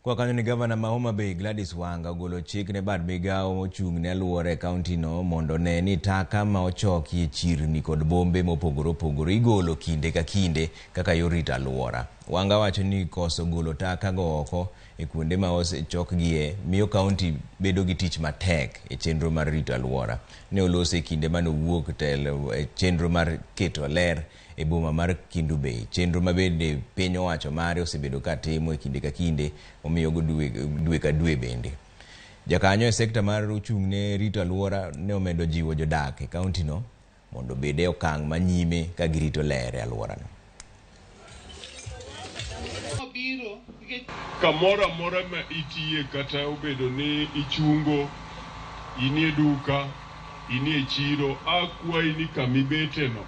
Kwa kanyo ni Gavana Homa Bay Gladys Wanga ogolo chik ne bad migao mochung' ne alwora e kaunti no mondo ne ni taka ma ochoki chirni kod bombe mopogore opogore igolo kinde ka kinde kaka yor rito alwora. Wanga wacho ni koso golo taka go oko e kuonde ma osechokgie miyo kaunti bedo gi tich matek e chenro mar rito alwora. Ne olose kinde mane owuok telo e chenro mar keto ler e boma mar Kindu Bay. Chenro mabende piny owacho mare osebedo ka timo e kinde ka kinde omiyo go dwe ka dwe bende. Jakanyo e sekta mar ochung' ne rito alwora ne omedo jiwo jodak e kaunti no mondo bede okang' manyime ka girito ler e alwora no. Kamora mora ma itie kata obedo ni ichungo, inie duka, inie chiro, akwai ni kamibete no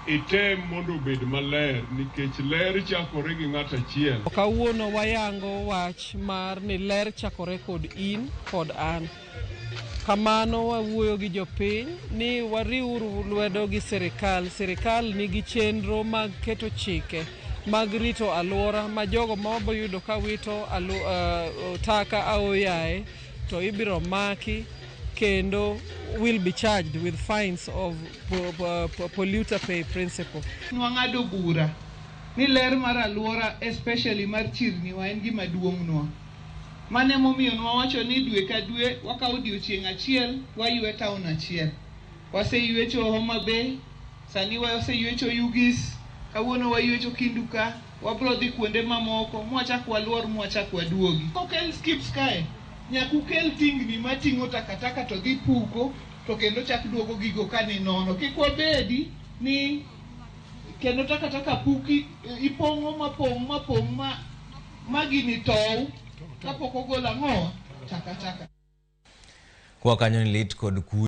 item mondo bed maler nikech ler chakore gi ng'ata achiel. Kawuono wayango wach mar ni ler chakore kod in kod an. Kamano wawuoyo gi jopiny ni wariuru lwedo gi serikal. Serikal nigi chenro mag keto chike mag rito alwora ma jogo ma waboyudo ka wito taka aoyaye to ibiro maki kendo will be charged with fines of polluter pay principle. Nwang'ado bura ni ler mar alwora especially mar chirni wa en gima duong'nwa. Mane momiyo nwawacho ni dwe ka dwe wakawo odiochieng' achiel waywe town achiel. Waseywecho Homa Bay, sani waseywecho Ugis, kawuono waywecho Kindu ka, wabro dhi kuonde mamoko, mwachak walwor mwachak waduogi. Kokel skips kae, nyakukel tingni mating'o takataka to dhi puko to kendo chak duogo gigo ka ni nono. Kik wabedi ni kendo takataka puki ipong'o mapong' ma gini tow kapok ogol ang'o takataka. Kwa kanyo ni lit kod